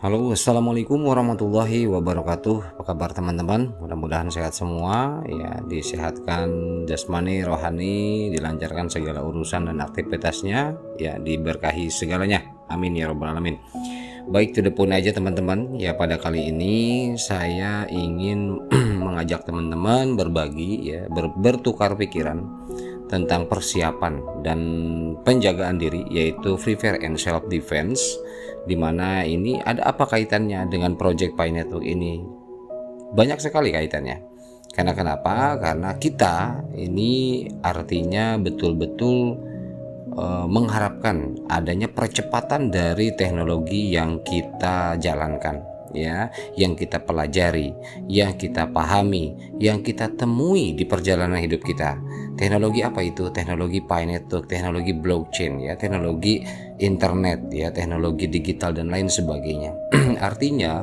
Halo, assalamualaikum warahmatullahi wabarakatuh. Apa kabar teman-teman? Mudah-mudahan sehat semua. Ya, disehatkan jasmani, rohani, dilancarkan segala urusan dan aktivitasnya. Ya, diberkahi segalanya. Amin ya robbal alamin. Baik, to the point aja teman-teman. Ya, pada kali ini saya ingin mengajak teman-teman berbagi, ya, bertukar pikiran tentang persiapan dan penjagaan diri, yaitu free fire and self defense, dimana ini ada apa kaitannya dengan project Pi Network ini? Banyak sekali kaitannya. Karena kenapa? Karena kita ini artinya betul-betul mengharapkan adanya percepatan dari teknologi yang kita jalankan, ya, yang kita pelajari, yang kita pahami, yang kita temui di perjalanan hidup kita. Teknologi apa itu? Teknologi Pi Network, teknologi blockchain, ya, teknologi internet, ya, teknologi digital dan lain sebagainya. Artinya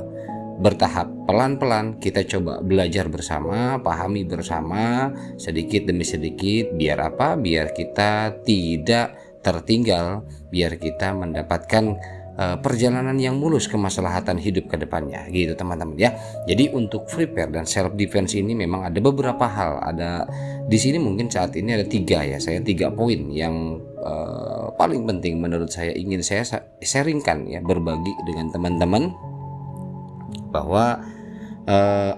bertahap, pelan-pelan kita coba belajar bersama, pahami bersama, sedikit demi sedikit. Biar apa? Biar kita tidak tertinggal, biar kita mendapatkan perjalanan yang mulus kemaslahatan hidup ke depannya, gitu teman-teman ya. Jadi untuk free fire dan self defense ini memang ada beberapa hal. Ada di sini mungkin saat ini ada tiga, ya. Saya 3 poin yang paling penting menurut saya ingin saya sharingkan, ya, berbagi dengan teman-teman, bahwa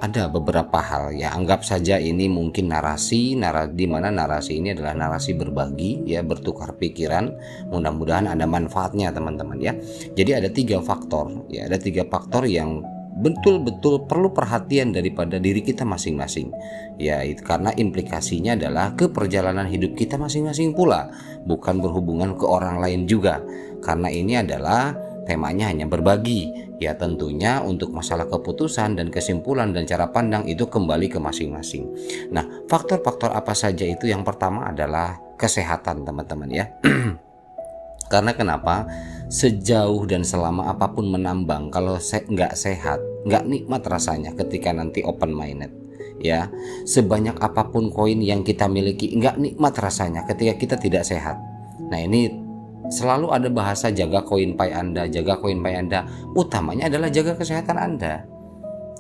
ada beberapa hal, ya, anggap saja ini mungkin narasi di mana narasi ini adalah narasi berbagi, ya, bertukar pikiran. Mudah-mudahan ada manfaatnya teman-teman ya. Jadi ada 3 faktor, ya, ada 3 faktor yang betul-betul perlu perhatian daripada diri kita masing-masing, ya, karena implikasinya adalah ke perjalanan hidup kita masing-masing pula, bukan berhubungan ke orang lain juga, karena ini adalah temanya hanya berbagi, ya, tentunya untuk masalah keputusan dan kesimpulan dan cara pandang itu kembali ke masing-masing. Nah, faktor-faktor apa saja itu? Yang pertama adalah kesehatan teman-teman ya. Karena kenapa? Sejauh dan selama apapun menambang, kalau nggak sehat, nggak nikmat rasanya ketika nanti open minded, ya. Sebanyak apapun koin yang kita miliki, nggak nikmat rasanya ketika kita tidak sehat. Nah, ini selalu ada bahasa jaga koin Pi Anda, jaga koin Pi Anda. Utamanya adalah jaga kesehatan Anda.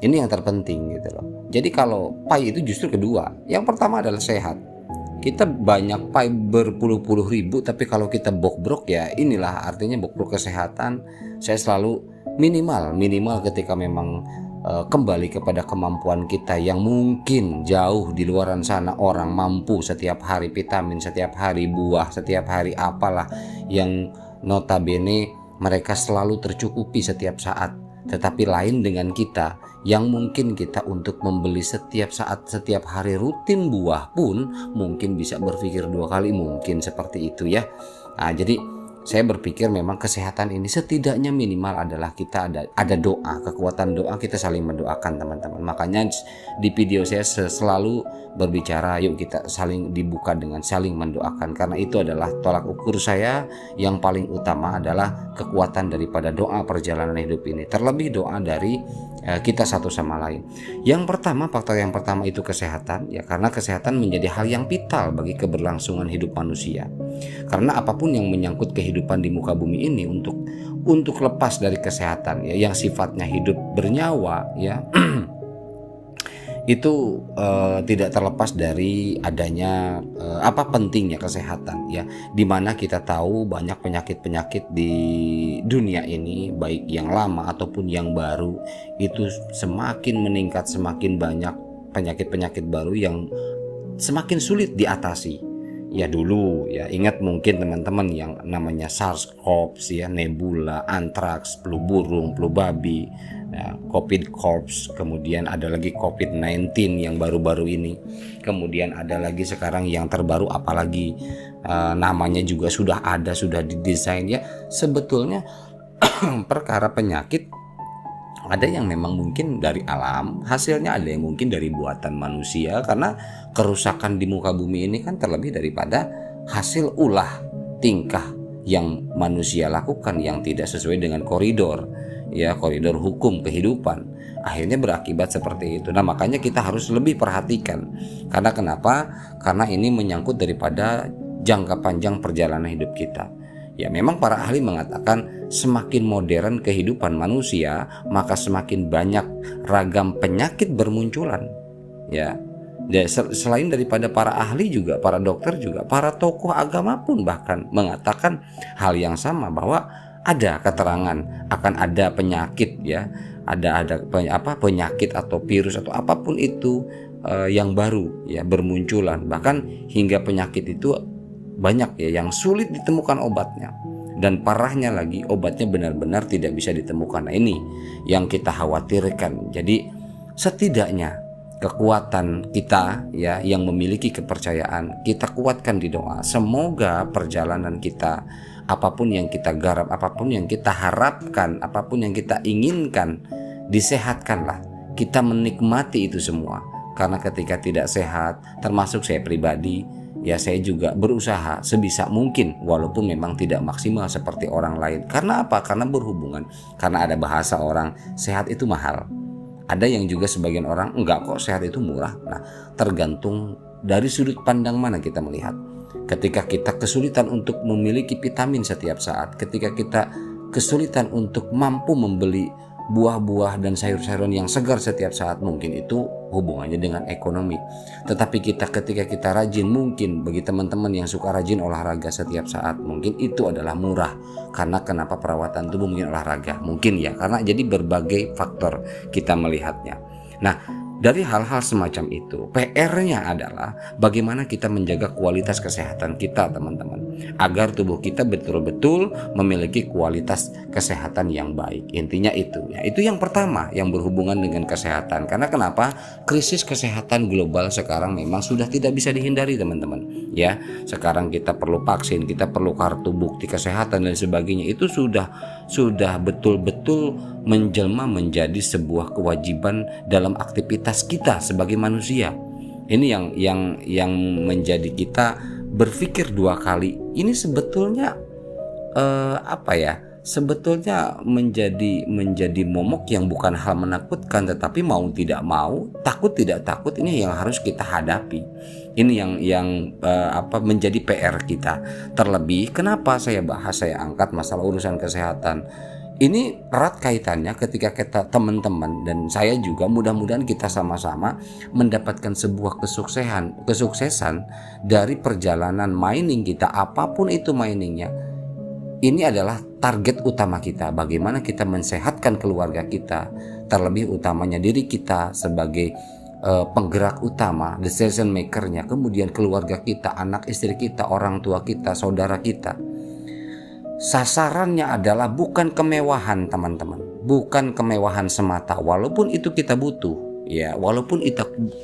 Ini yang terpenting gitu loh. Jadi kalau Pi itu justru kedua. Yang pertama adalah sehat. Kita banyak Pi berpuluh-puluh ribu, tapi kalau kita bobrok, ya inilah artinya bobrok kesehatan. Saya selalu minimal ketika memang kembali kepada kemampuan kita yang mungkin jauh di luaran sana orang mampu setiap hari vitamin, setiap hari buah, setiap hari apalah yang notabene mereka selalu tercukupi setiap saat. Tetapi lain dengan kita yang mungkin kita untuk membeli setiap saat, setiap hari rutin buah pun mungkin bisa berpikir 2 kali, mungkin seperti itu ya. Nah, jadi saya berpikir memang kesehatan ini setidaknya minimal adalah kita ada doa, kekuatan doa, kita saling mendoakan teman-teman. Makanya di video saya selalu berbicara, yuk kita saling dibuka dengan saling mendoakan, karena itu adalah tolak ukur saya yang paling utama adalah kekuatan daripada doa perjalanan hidup ini, terlebih doa dari kita satu sama lain. Faktor yang pertama itu kesehatan, ya, karena kesehatan menjadi hal yang vital bagi keberlangsungan hidup manusia. Karena apapun yang menyangkut kehidupan di muka bumi ini untuk lepas dari kesehatan, ya, yang sifatnya hidup bernyawa, ya, itu tidak terlepas dari adanya pentingnya kesehatan, ya, dimana kita tahu banyak penyakit-penyakit di dunia ini, baik yang lama ataupun yang baru, itu semakin meningkat, semakin banyak penyakit-penyakit baru yang semakin sulit diatasi. Ya dulu, ya, ingat mungkin teman-teman yang namanya SARS-CoV, ya, Nebula, antraks, flu burung, flu babi, ya, COVID corps, kemudian ada lagi COVID-19 yang baru-baru ini, kemudian ada lagi sekarang yang terbaru apalagi namanya juga sudah didesain, ya. Sebetulnya perkara penyakit ada yang memang mungkin dari alam hasilnya, ada yang mungkin dari buatan manusia, karena kerusakan di muka bumi ini kan terlebih daripada hasil ulah tingkah yang manusia lakukan yang tidak sesuai dengan koridor hukum kehidupan, akhirnya berakibat seperti itu. Nah, makanya kita harus lebih perhatikan. Karena kenapa? Karena ini menyangkut daripada jangka panjang perjalanan hidup kita. Ya memang para ahli mengatakan semakin modern kehidupan manusia, maka semakin banyak ragam penyakit bermunculan. Ya, selain daripada para ahli juga, para dokter juga, para tokoh agama pun bahkan mengatakan hal yang sama, bahwa ada keterangan akan ada penyakit, ya, ada penyakit atau virus atau apapun itu yang baru ya bermunculan. Bahkan hingga penyakit itu banyak ya yang sulit ditemukan obatnya, dan parahnya lagi obatnya benar-benar tidak bisa ditemukan. Nah, ini yang kita khawatirkan. Jadi setidaknya kekuatan kita ya yang memiliki kepercayaan kita kuatkan di doa. Semoga perjalanan kita, apapun yang kita garap, apapun yang kita harapkan, apapun yang kita inginkan, disehatkanlah. Kita menikmati itu semua. Karena ketika tidak sehat, termasuk saya pribadi, ya saya juga berusaha sebisa mungkin walaupun memang tidak maksimal seperti orang lain. Karena apa? Karena berhubungan. Karena ada bahasa orang, sehat itu mahal. Ada yang juga sebagian orang, enggak kok, sehat itu murah. Nah, tergantung dari sudut pandang mana kita melihat. Ketika kita kesulitan untuk memiliki vitamin setiap saat, ketika kita kesulitan untuk mampu membeli buah-buah dan sayur-sayuran yang segar setiap saat, mungkin itu hubungannya dengan ekonomi. Tetapi ketika kita rajin, mungkin bagi teman-teman yang suka rajin olahraga setiap saat, mungkin itu adalah murah. Karena kenapa perawatan tubuh mungkin olahraga? Mungkin ya, karena jadi berbagai faktor kita melihatnya. Nah, dari hal-hal semacam itu, PR-nya adalah bagaimana kita menjaga kualitas kesehatan kita, teman-teman, agar tubuh kita betul-betul memiliki kualitas kesehatan yang baik. Intinya itu, ya, itu yang pertama yang berhubungan dengan kesehatan. Karena kenapa? Krisis kesehatan global sekarang memang sudah tidak bisa dihindari, teman-teman. Ya, sekarang kita perlu vaksin, kita perlu kartu bukti kesehatan dan sebagainya. Itu sudah betul-betul menjelma menjadi sebuah kewajiban dalam aktivitas kita sebagai manusia. Ini yang menjadi kita berpikir dua kali. Ini sebetulnya sebetulnya menjadi momok yang bukan hal menakutkan, tetapi mau tidak mau, takut tidak takut, ini yang harus kita hadapi. Ini yang menjadi PR kita. Terlebih kenapa saya angkat masalah urusan kesehatan. Ini erat kaitannya ketika kita teman-teman dan saya juga, mudah-mudahan kita sama-sama mendapatkan sebuah kesuksesan dari perjalanan mining kita, apapun itu miningnya. Ini adalah target utama kita, bagaimana kita mensehatkan keluarga kita, terlebih utamanya diri kita sebagai penggerak utama, decision makernya, kemudian keluarga kita, anak istri kita, orang tua kita, saudara kita. Sasarannya adalah bukan kemewahan, teman-teman, bukan kemewahan semata, walaupun itu kita butuh, ya, walaupun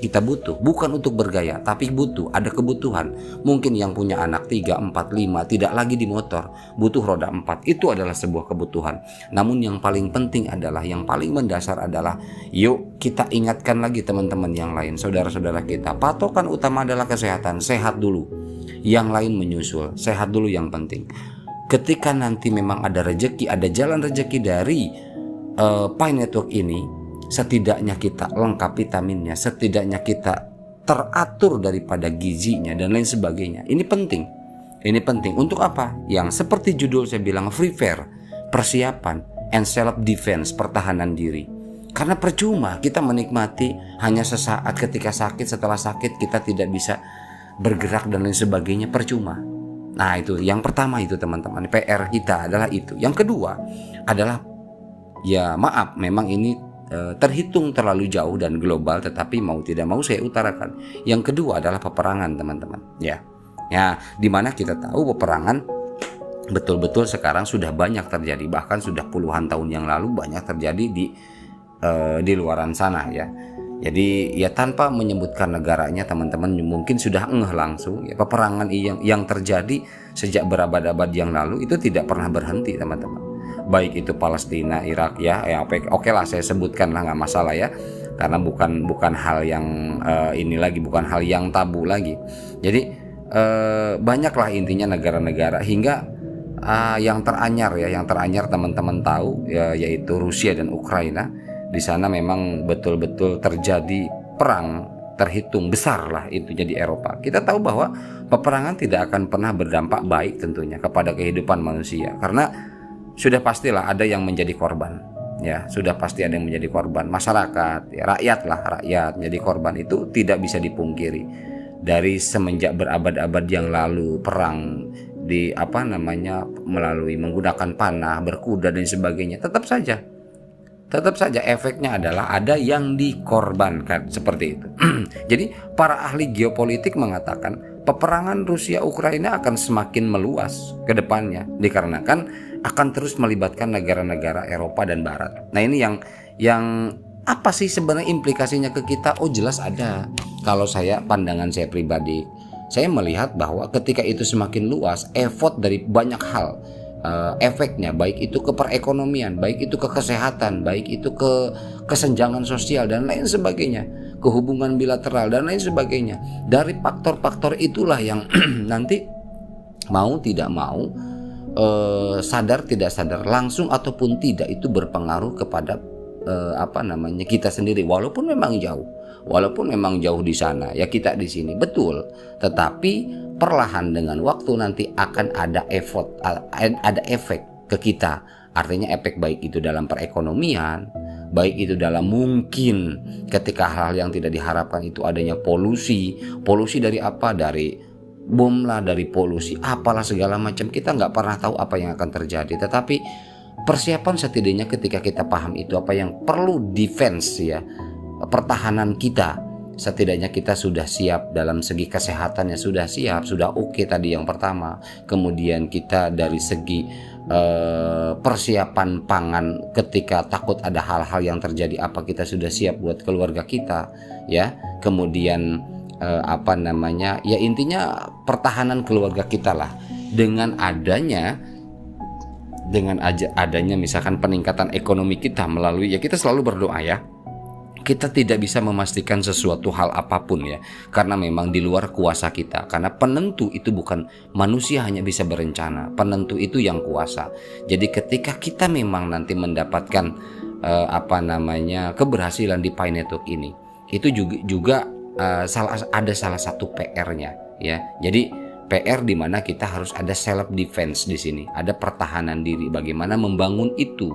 kita butuh, bukan untuk bergaya, tapi butuh, ada kebutuhan. Mungkin yang punya anak 3, 4, 5 tidak lagi di motor, butuh roda 4, itu adalah sebuah kebutuhan. Namun yang paling penting adalah, yang paling mendasar adalah, yuk kita ingatkan lagi teman-teman yang lain, saudara-saudara kita, patokan utama adalah kesehatan. Sehat dulu, yang lain menyusul. Sehat dulu yang penting. Ketika nanti memang ada rezeki, ada jalan rezeki dari Pi Network ini, setidaknya kita lengkap vitaminnya, setidaknya kita teratur daripada gizinya dan lain sebagainya. Ini penting. Ini penting untuk apa? Yang seperti judul saya bilang, prepare, persiapan, and self defense, pertahanan diri. Karena percuma kita menikmati hanya sesaat, ketika sakit, setelah sakit kita tidak bisa bergerak dan lain sebagainya, percuma. Nah, itu yang pertama, itu teman-teman, PR kita adalah itu. Yang kedua adalah, ya maaf, memang ini terhitung terlalu jauh dan global, tetapi mau tidak mau saya utarakan. Yang kedua adalah peperangan, teman-teman. Ya, dimana kita tahu peperangan betul-betul sekarang sudah banyak terjadi, bahkan sudah puluhan tahun yang lalu banyak terjadi di luaran sana, ya. Jadi ya tanpa menyebutkan negaranya, teman-teman mungkin sudah langsung, ya, peperangan yang terjadi sejak berabad-abad yang lalu itu tidak pernah berhenti, teman-teman. Baik itu Palestina, Irak, ya oke lah saya sebutkan lah, nggak masalah ya, karena bukan hal yang bukan hal yang tabu lagi. Jadi banyaklah intinya negara-negara, hingga yang teranyar teman-teman tahu, yaitu Rusia dan Ukraina. Di sana memang betul-betul terjadi perang terhitung besar lah itu jadi Eropa. Kita tahu bahwa peperangan tidak akan pernah berdampak baik tentunya kepada kehidupan manusia, karena sudah pastilah ada yang menjadi korban. Ya, sudah pasti ada yang menjadi korban, masyarakat, ya, rakyat menjadi korban, itu tidak bisa dipungkiri. Dari semenjak berabad-abad yang lalu perang di melalui menggunakan panah, berkuda dan sebagainya, tetap saja efeknya adalah ada yang dikorbankan seperti itu. Jadi para ahli geopolitik mengatakan peperangan Rusia Ukraina akan semakin meluas ke depannya dikarenakan akan terus melibatkan negara-negara Eropa dan Barat. Nah, ini yang apa sih sebenarnya implikasinya ke kita? Oh, jelas ada. Kalau pandangan saya pribadi, saya melihat bahwa ketika itu semakin luas, effort dari banyak hal, efeknya baik itu ke perekonomian, baik itu ke kesehatan, baik itu ke kesenjangan sosial dan lain sebagainya, ke hubungan bilateral dan lain sebagainya. Dari faktor-faktor itulah yang nanti mau tidak mau, sadar tidak sadar, langsung ataupun tidak, itu berpengaruh kepada kita sendiri. Walaupun memang jauh di sana, ya kita di sini, betul. Tetapi perlahan dengan waktu nanti akan ada efek ke kita. Artinya efek baik itu dalam perekonomian, baik itu dalam mungkin ketika hal yang tidak diharapkan itu adanya polusi dari apa, dari bom lah, dari polusi apalah segala macam. Kita nggak pernah tahu apa yang akan terjadi, tetapi persiapan setidaknya ketika kita paham itu apa yang perlu defense, ya, pertahanan kita, setidaknya kita sudah siap dalam segi kesehatannya, sudah siap, sudah oke tadi yang pertama. Kemudian kita dari segi persiapan pangan, ketika takut ada hal-hal yang terjadi apa, kita sudah siap buat keluarga kita, ya. Kemudian ya intinya pertahanan keluarga kita lah, dengan adanya misalkan peningkatan ekonomi kita melalui, ya kita selalu berdoa, ya. Kita tidak bisa memastikan sesuatu hal apapun, ya, karena memang di luar kuasa kita. Karena penentu itu bukan manusia, hanya bisa berencana. Penentu itu yang kuasa. Jadi ketika kita memang nanti mendapatkan keberhasilan di Pi Network ini, itu juga ada salah satu PR-nya, ya. Jadi PR di mana kita harus ada self defense di sini, ada pertahanan diri. Bagaimana membangun itu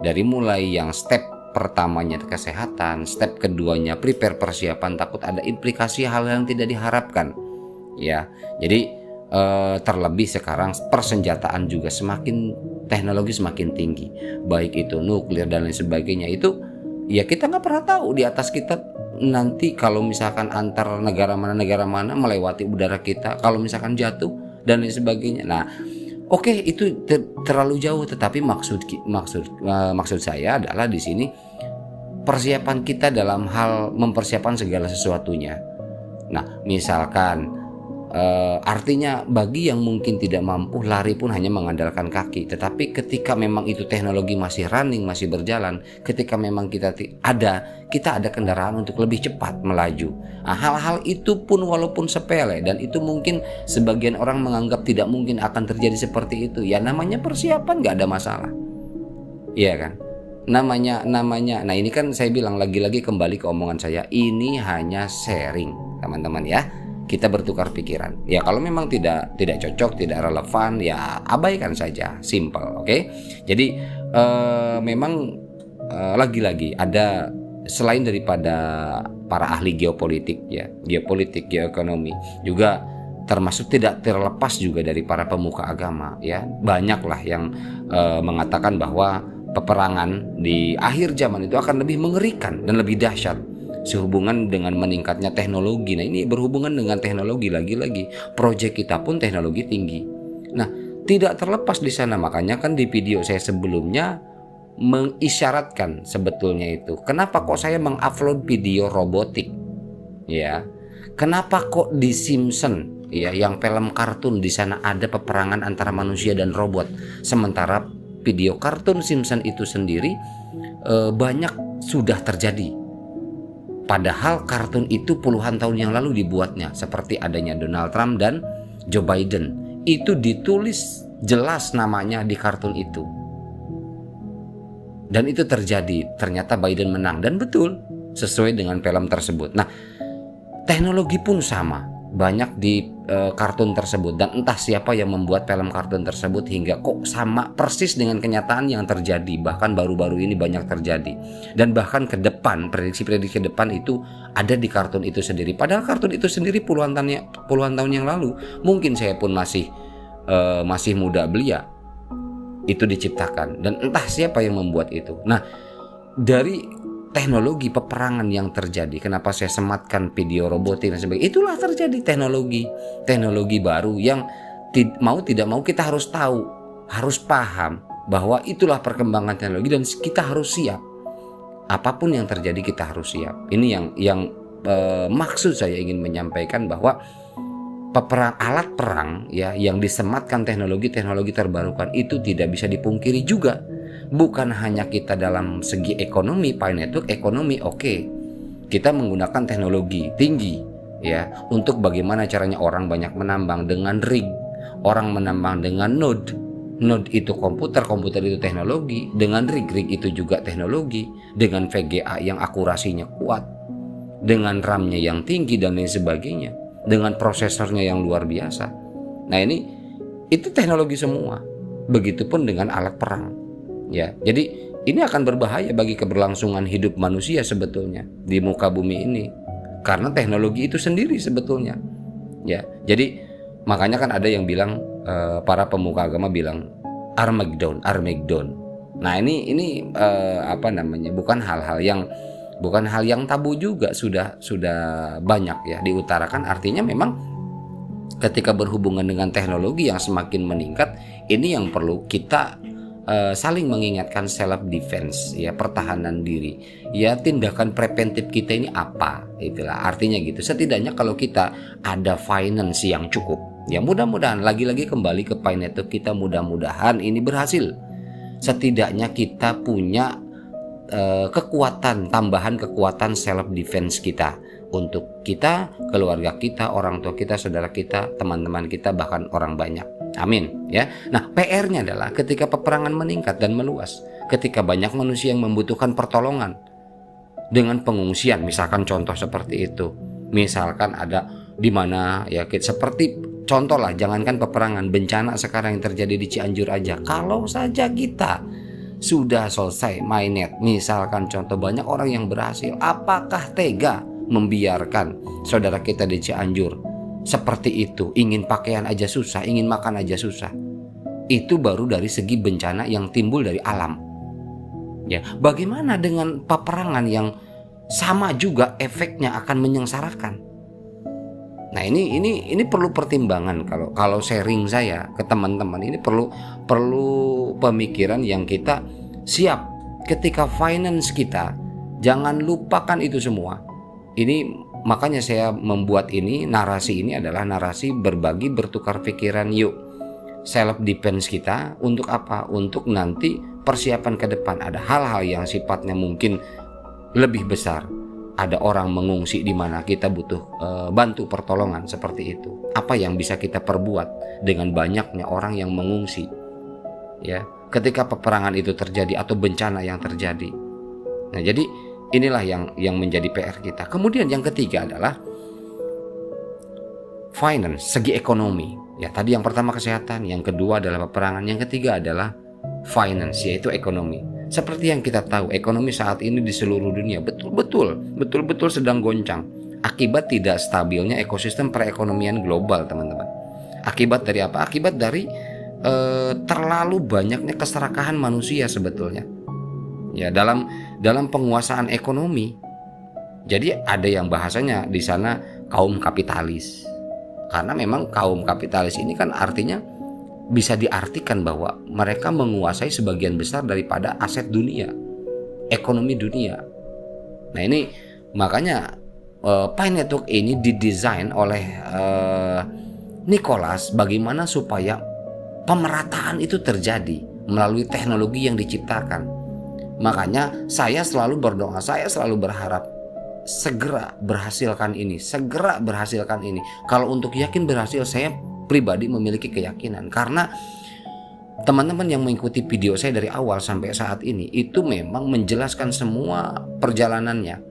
dari mulai yang step pertamanya kesehatan, step keduanya prepare, persiapan takut ada implikasi hal yang tidak diharapkan, ya. Jadi terlebih sekarang persenjataan juga teknologi semakin tinggi, baik itu nuklir dan lain sebagainya. Itu ya kita nggak pernah tahu di atas kita nanti kalau misalkan antar negara mana melewati udara kita, kalau misalkan jatuh dan lain sebagainya. Nah, oke, itu terlalu jauh, tetapi maksud saya adalah di sini persiapan kita dalam hal mempersiapkan segala sesuatunya. Nah, misalkan artinya bagi yang mungkin tidak mampu lari pun hanya mengandalkan kaki, tetapi ketika memang itu teknologi masih running, masih berjalan, ketika memang kita ada kendaraan untuk lebih cepat melaju. Nah, hal-hal itu pun walaupun sepele dan itu mungkin sebagian orang menganggap tidak mungkin akan terjadi seperti itu, ya namanya persiapan, nggak ada masalah, iya kan? Namanya. Nah, ini kan saya bilang lagi-lagi kembali ke omongan saya, ini hanya sharing, teman-teman, ya. Kita bertukar pikiran. Ya kalau memang tidak cocok, tidak relevan, ya abaikan saja, simple, oke? Jadi memang lagi-lagi ada, selain daripada para ahli geopolitik, ya, geopolitik, geoekonomi, juga termasuk tidak terlepas juga dari para pemuka agama, ya. Banyaklah yang mengatakan bahwa peperangan di akhir zaman itu akan lebih mengerikan dan lebih dahsyat sehubungan dengan meningkatnya teknologi. Nah, ini berhubungan dengan teknologi, lagi-lagi proyek kita pun teknologi tinggi. Nah, tidak terlepas di sana, makanya kan di video saya sebelumnya mengisyaratkan sebetulnya itu. Kenapa kok saya mengupload video robotik? Ya. Kenapa kok di Simpson, ya, yang film kartun di sana ada peperangan antara manusia dan robot, sementara video kartun Simpson itu sendiri banyak sudah terjadi. Padahal kartun itu puluhan tahun yang lalu dibuatnya, seperti adanya Donald Trump dan Joe Biden. Itu ditulis jelas namanya di kartun itu. Dan itu terjadi, ternyata Biden menang, dan betul sesuai dengan film tersebut. Nah, Teknologi pun sama, banyak di kartun tersebut, dan entah siapa yang membuat film kartun tersebut hingga kok sama persis dengan kenyataan yang terjadi, bahkan baru-baru ini banyak terjadi, dan bahkan ke depan, prediksi-prediksi ke depan itu ada di kartun itu sendiri. Padahal kartun itu sendiri puluhan tahun yang lalu, mungkin saya pun masih muda belia, itu diciptakan, dan entah siapa yang membuat itu. Nah, dari teknologi peperangan yang terjadi, kenapa saya sematkan video robotik dan sebagainya, itulah terjadi teknologi baru yang mau tidak mau kita harus tahu, harus paham bahwa itulah perkembangan teknologi dan kita harus siap. Apapun yang terjadi kita harus siap. Ini yang maksud saya ingin menyampaikan, bahwa alat perang ya yang disematkan teknologi terbarukan itu tidak bisa dipungkiri juga. Bukan hanya kita dalam segi ekonomi, Pi Network ekonomi oke. Kita menggunakan teknologi tinggi ya untuk bagaimana caranya orang banyak menambang dengan rig, orang menambang dengan node itu komputer itu teknologi, dengan rig itu juga teknologi, dengan VGA yang akurasinya kuat, dengan RAM-nya yang tinggi dan lain sebagainya, dengan prosesornya yang luar biasa. Nah, itu teknologi semua. Begitupun dengan alat perang. Ya, jadi ini akan berbahaya bagi keberlangsungan hidup manusia sebetulnya di muka bumi ini, karena teknologi itu sendiri sebetulnya. Ya, jadi makanya kan ada yang bilang, para pemuka agama bilang Armageddon. Nah, ini bukan hal yang tabu juga, sudah banyak ya diutarakan. Artinya memang ketika berhubungan dengan teknologi yang semakin meningkat, ini yang perlu kita saling mengingatkan, self defense ya, pertahanan diri ya, tindakan preventif kita ini apa, itulah artinya gitu. Setidaknya kalau kita ada finance yang cukup ya, mudah-mudahan lagi-lagi kembali ke Pi Network kita, mudah-mudahan ini berhasil. Setidaknya kita punya tambahan kekuatan self defense kita, untuk kita, keluarga kita, orang tua kita, saudara kita, teman-teman kita, bahkan orang banyak. Amin ya. Nah, PR-nya adalah ketika peperangan meningkat dan meluas, ketika banyak manusia yang membutuhkan pertolongan dengan pengungsian, misalkan contoh seperti itu. Misalkan ada di mana ya, seperti contoh lah, jangankan peperangan, bencana sekarang yang terjadi di Cianjur aja. Kalau saja kita sudah selesai mainnet, misalkan contoh banyak orang yang berhasil, apakah tega membiarkan saudara kita di Cianjur seperti itu? Ingin pakaian aja susah, ingin makan aja susah. Itu baru dari segi bencana yang timbul dari alam. Ya, bagaimana dengan peperangan yang sama juga efeknya akan menyengsarakan? Nah, ini perlu pertimbangan. Kalau sharing saya ke teman-teman, ini perlu pemikiran yang kita siap ketika finance kita. Jangan lupakan itu semua. Ini makanya saya membuat narasi ini adalah narasi berbagi, bertukar pikiran. Yuk, self defense kita untuk apa? Untuk nanti persiapan ke depan. Ada hal-hal yang sifatnya mungkin lebih besar. Ada orang mengungsi di mana kita butuh bantu pertolongan seperti itu. Apa yang bisa kita perbuat dengan banyaknya orang yang mengungsi? Ya, ketika peperangan itu terjadi atau bencana yang terjadi. Nah, jadi inilah yang menjadi PR kita. Kemudian yang ketiga adalah finance, segi ekonomi. Ya, tadi yang pertama kesehatan, yang kedua adalah peperangan, yang ketiga adalah finance, yaitu ekonomi. Seperti yang kita tahu, ekonomi saat ini di seluruh dunia betul-betul sedang goncang akibat tidak stabilnya ekosistem perekonomian global, teman-teman. Akibat dari apa? Akibat dari terlalu banyaknya keserakahan manusia sebetulnya. Ya, dalam penguasaan ekonomi. Jadi ada yang bahasanya di sana kaum kapitalis. Karena memang kaum kapitalis ini kan artinya bisa diartikan bahwa mereka menguasai sebagian besar daripada aset dunia, ekonomi dunia. Nah, ini makanya Pi Network ini didesain oleh Nicholas bagaimana supaya pemerataan itu terjadi melalui teknologi yang diciptakan. Makanya saya selalu berdoa, saya selalu berharap segera berhasilkan ini. Kalau untuk yakin berhasil, saya pribadi memiliki keyakinan, karena teman-teman yang mengikuti video saya dari awal sampai saat ini itu memang menjelaskan semua perjalanannya.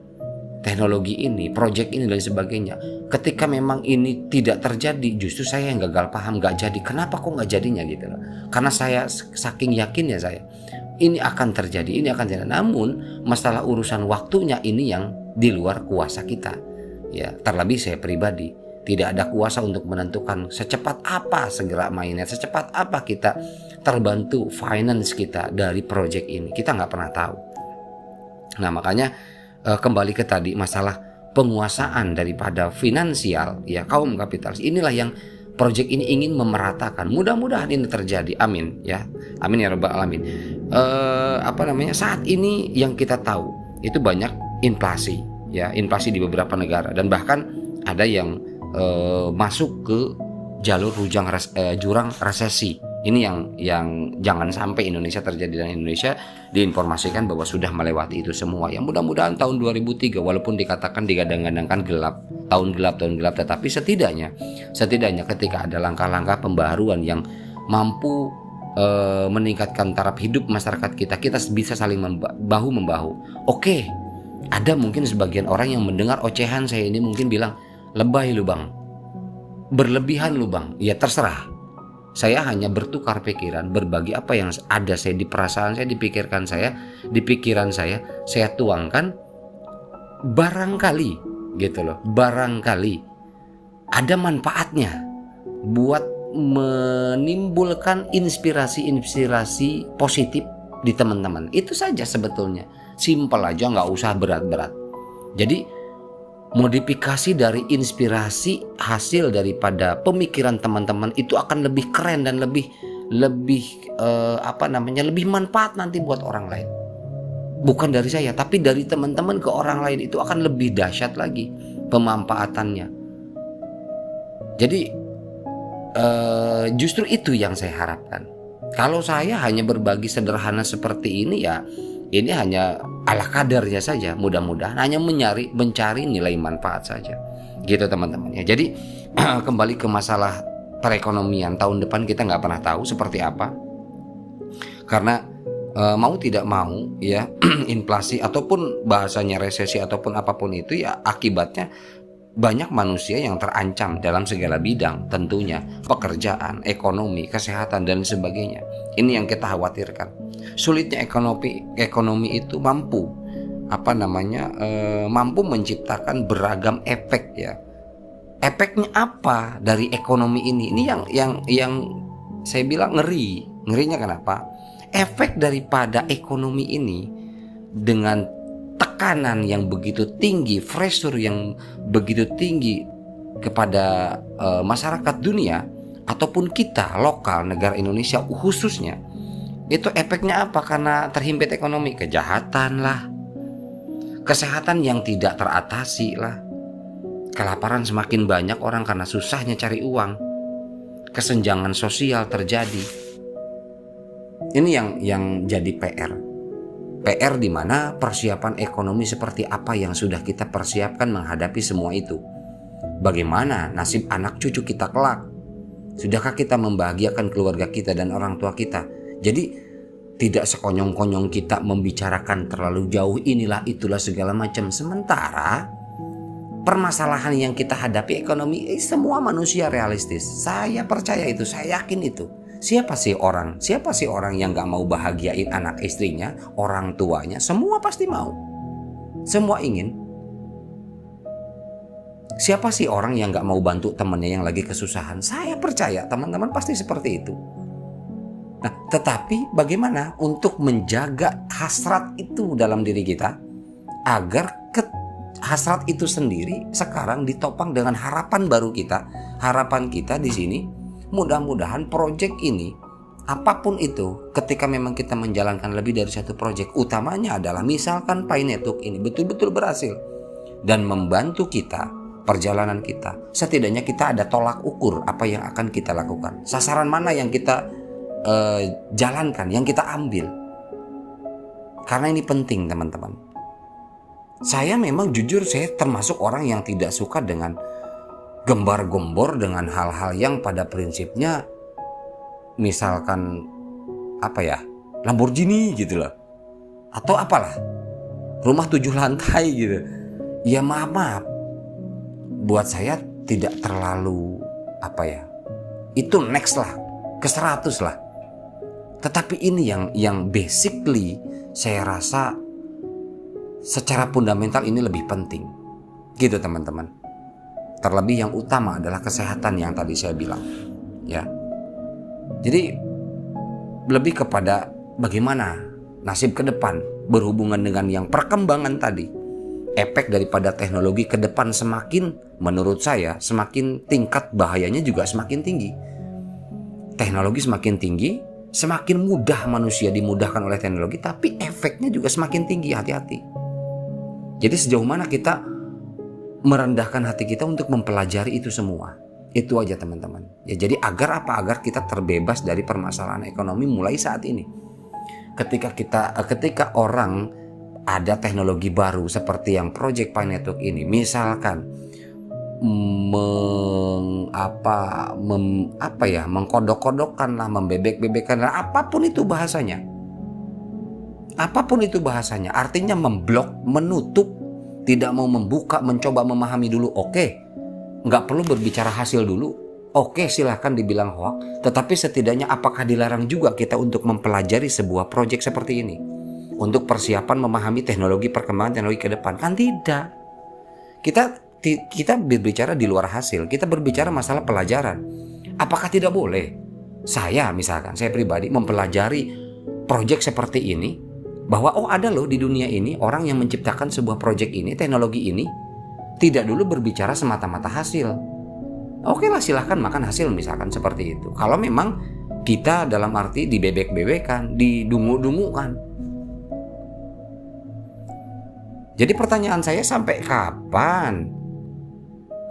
teknologi ini, proyek ini dan sebagainya. Ketika memang ini tidak terjadi, justru saya yang gagal paham, nggak jadi. Kenapa kok nggak jadinya gitu loh? Karena saya saking yakinnya saya, ini akan terjadi, ini akan terjadi. Namun masalah urusan waktunya ini yang di luar kuasa kita. Ya, terlebih saya pribadi tidak ada kuasa untuk menentukan secepat apa segera mainnya, secepat apa kita terbantu finance kita dari proyek ini. Kita nggak pernah tahu. Nah makanya kembali ke tadi masalah penguasaan daripada finansial ya kaum kapitalis, inilah yang proyek ini ingin memeratakan. Mudah-mudahan ini terjadi, amin ya, amin ya rabbal alamin. Saat ini yang kita tahu itu banyak inflasi ya, inflasi di beberapa negara, dan bahkan ada yang masuk ke jalur jurang resesi. Ini yang jangan sampai Indonesia terjadi, dan Indonesia diinformasikan bahwa sudah melewati itu semua. Yang mudah-mudahan tahun 2003 walaupun dikatakan digadang-gadangkan tahun gelap, tetapi setidaknya ketika ada langkah-langkah pembaharuan yang mampu meningkatkan taraf hidup masyarakat kita bisa saling bahu membahu. Oke, ada mungkin sebagian orang yang mendengar ocehan saya ini mungkin bilang, lebay lu bang, berlebihan lu bang. Ya terserah. Saya hanya bertukar pikiran, berbagi apa yang ada saya di perasaan saya, di pikiran saya tuangkan. Barangkali gitu loh, barangkali ada manfaatnya buat menimbulkan inspirasi positif di teman-teman. Itu saja sebetulnya, simpel aja, nggak usah berat-berat. Jadi modifikasi dari inspirasi hasil daripada pemikiran teman-teman itu akan lebih keren dan lebih manfaat nanti buat orang lain. Bukan dari saya, tapi dari teman-teman ke orang lain itu akan lebih dahsyat lagi pemanfaatannya. Jadi justru itu yang saya harapkan. Kalau saya hanya berbagi sederhana seperti ini ya, ini hanya ala kadarnya saja, mudah-mudahan hanya mencari nilai manfaat saja gitu teman-teman ya. Jadi kembali ke masalah perekonomian tahun depan, kita nggak pernah tahu seperti apa, karena mau tidak mau ya inflasi ataupun bahasanya resesi ataupun apapun itu ya akibatnya banyak manusia yang terancam dalam segala bidang, tentunya pekerjaan, ekonomi, kesehatan dan sebagainya. Ini yang kita khawatirkan. Sulitnya ekonomi itu mampu menciptakan beragam efek ya. Efeknya apa dari ekonomi ini? Ini yang saya bilang ngerinya kenapa? Efek daripada ekonomi ini dengan tekanan yang begitu tinggi, pressure yang begitu tinggi kepada masyarakat dunia ataupun kita lokal negara Indonesia khususnya, itu efeknya apa? Karena terhimpit ekonomi, kejahatan lah, kesehatan yang tidak teratasi lah, kelaparan semakin banyak orang karena susahnya cari uang, kesenjangan sosial terjadi. Ini yang jadi PR di mana persiapan ekonomi seperti apa yang sudah kita persiapkan menghadapi semua itu. Bagaimana nasib anak cucu kita kelak? Sudahkah kita membahagiakan keluarga kita dan orang tua kita? Jadi tidak sekonyong-konyong kita membicarakan terlalu jauh inilah itulah segala macam. Sementara permasalahan yang kita hadapi ekonomi, semua manusia realistis. Saya percaya itu, saya yakin itu. Siapa sih orang yang gak mau bahagiain anak istrinya, orang tuanya? Semua pasti mau, semua ingin. Siapa sih orang yang gak mau bantu temannya yang lagi kesusahan? Saya percaya teman-teman pasti seperti itu. Nah, tetapi bagaimana untuk menjaga hasrat itu dalam diri kita agar hasrat itu sendiri sekarang ditopang dengan harapan baru kita. Harapan kita di sini, mudah-mudahan proyek ini apapun itu, ketika memang kita menjalankan lebih dari satu proyek, utamanya adalah misalkan Pi Network ini betul-betul berhasil dan membantu kita, perjalanan kita, setidaknya kita ada tolak ukur apa yang akan kita lakukan, sasaran mana yang kita jalankan, yang kita ambil. Karena ini penting teman-teman. Saya memang jujur, saya termasuk orang yang tidak suka dengan gembar-gembor dengan hal-hal yang pada prinsipnya misalkan Lamborghini gitu loh, atau apalah rumah 7 lantai gitu. ya maaf, buat saya tidak terlalu itu next lah, ke 100 lah. Tetapi ini yang basically saya rasa secara fundamental ini lebih penting, gitu teman-teman. Terlebih yang utama adalah kesehatan yang tadi saya bilang, ya. Jadi lebih kepada bagaimana nasib ke depan berhubungan dengan yang perkembangan tadi. Efek daripada teknologi ke depan menurut saya semakin tingkat bahayanya juga semakin tinggi. Teknologi semakin tinggi, semakin mudah manusia dimudahkan oleh teknologi, tapi efeknya juga semakin tinggi, hati-hati. Jadi sejauh mana kita merendahkan hati kita untuk mempelajari itu semua. Itu aja teman-teman. Ya, jadi agar kita terbebas dari permasalahan ekonomi mulai saat ini. Ketika orang ada teknologi baru seperti yang Project Pi Network ini, misalkan mengkodok-kodokkan lah, membebek-bebekkan lah, apapun itu bahasanya, artinya memblok, menutup, tidak mau membuka, mencoba memahami dulu, oke. Nggak perlu berbicara hasil dulu, oke, silahkan dibilang hoax. Tetapi setidaknya apakah dilarang juga kita untuk mempelajari sebuah proyek seperti ini untuk persiapan memahami perkembangan teknologi ke depan? Kan tidak. Kita berbicara di luar hasil, kita berbicara masalah pelajaran. Apakah tidak boleh saya pribadi mempelajari proyek seperti ini, bahwa ada loh di dunia ini orang yang menciptakan sebuah proyek ini, teknologi ini, tidak dulu berbicara semata-mata hasil. Oke lah, silahkan makan hasil misalkan seperti itu. Kalau memang kita dalam arti dibebek-bebekan, didungu-dungukan. Jadi pertanyaan saya, sampai kapan?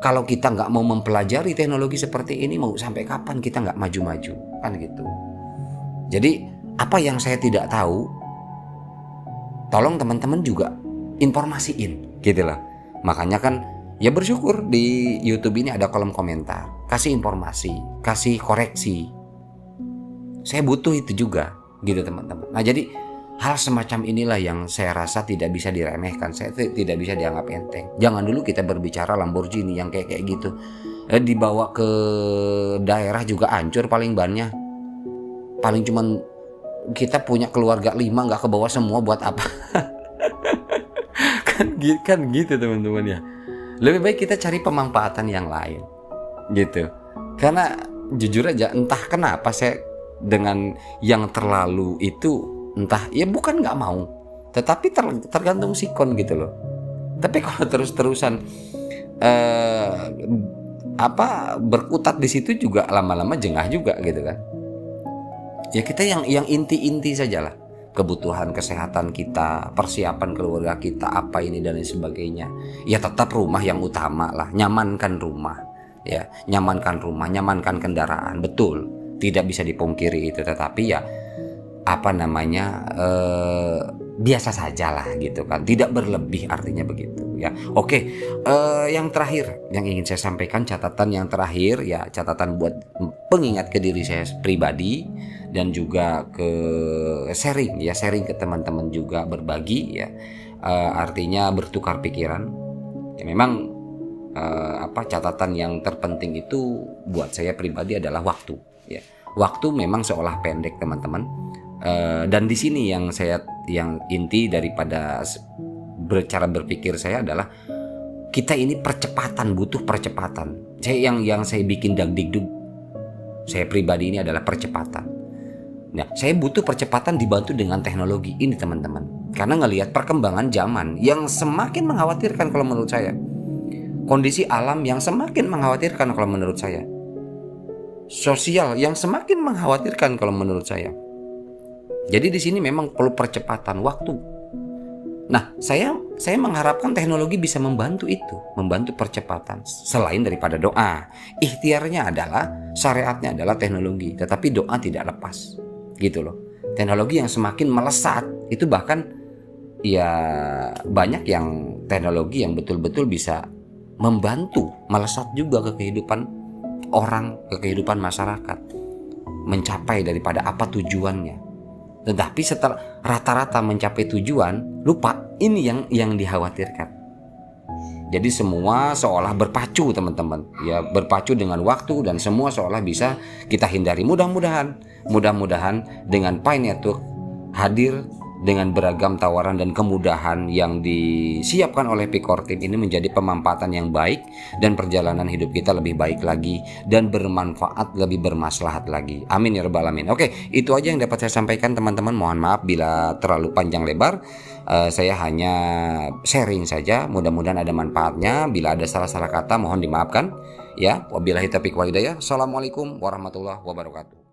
Kalau kita nggak mau mempelajari teknologi seperti ini, mau sampai kapan kita nggak maju-maju? Kan gitu. Jadi apa yang saya tidak tahu, tolong teman-teman juga informasiin gitu lah. Makanya kan ya bersyukur di YouTube ini ada kolom komentar, kasih informasi, kasih koreksi. Saya butuh itu juga gitu teman-teman. Nah, jadi hal semacam inilah yang saya rasa tidak bisa diremehkan, saya tidak bisa dianggap enteng. Jangan dulu kita berbicara Lamborghini yang kayak gitu. Dibawa ke daerah juga hancur paling bannya. Paling cuman kita punya keluarga 5 nggak ke bawah semua, buat apa? kan gitu teman-teman ya. Lebih baik kita cari pemanfaatan yang lain gitu. Karena jujur aja, entah kenapa saya dengan yang terlalu itu, entah ya bukan nggak mau, tetapi tergantung sikon gitu loh. Tapi kalau terus-terusan berkutat di situ juga lama-lama jengah juga gitu kan. Ya kita yang inti-inti sajalah, kebutuhan kesehatan kita, persiapan keluarga kita, apa ini dan lain sebagainya. Ya tetap rumah yang utama lah, nyamankan rumah, ya nyamankan kendaraan, betul, tidak bisa dipungkiri itu. Tetapi ya biasa saja lah gitu kan, tidak berlebih, artinya begitu ya. Oke, yang terakhir yang ingin saya sampaikan, catatan yang terakhir ya, catatan buat pengingat ke diri saya pribadi dan juga ke sharing ke teman-teman juga, berbagi ya, artinya bertukar pikiran ya. Memang catatan yang terpenting itu buat saya pribadi adalah waktu ya. Waktu memang seolah pendek teman-teman. Dan di sini yang inti daripada cara berpikir saya adalah kita ini butuh percepatan. Yang saya bikin dagdikduk saya pribadi ini adalah percepatan. Nah, saya butuh percepatan dibantu dengan teknologi ini teman-teman. Karena ngelihat perkembangan zaman yang semakin mengkhawatirkan kalau menurut saya. Kondisi alam yang semakin mengkhawatirkan kalau menurut saya. Sosial yang semakin mengkhawatirkan kalau menurut saya. Jadi di sini memang perlu percepatan waktu. Nah, saya mengharapkan teknologi bisa membantu itu, membantu percepatan. Selain daripada doa, ikhtiarnya adalah, syariatnya adalah teknologi, tetapi doa tidak lepas, gitu loh. Teknologi yang semakin melesat itu, bahkan ya banyak yang teknologi yang betul-betul bisa membantu melesat juga ke kehidupan orang, ke kehidupan masyarakat, mencapai daripada apa tujuannya. Tetapi setelah rata-rata mencapai tujuan, lupa, ini yang dikhawatirkan. Jadi semua seolah berpacu teman-teman, ya berpacu dengan waktu dan semua seolah bisa kita hindari. Mudah-mudahan dengan Pi Network hadir dengan beragam tawaran dan kemudahan yang disiapkan oleh Picor Team ini menjadi pemampatan yang baik dan perjalanan hidup kita lebih baik lagi dan bermanfaat, lebih bermaslahat lagi. Amin ya rabbal alamin. Oke, itu aja yang dapat saya sampaikan teman-teman. Mohon maaf bila terlalu panjang lebar. Saya hanya sharing saja. Mudah-mudahan ada manfaatnya. Bila ada salah-salah kata mohon dimaafkan. Ya, wabillahi taufiq wal hidayah. Assalamualaikum warahmatullahi wabarakatuh.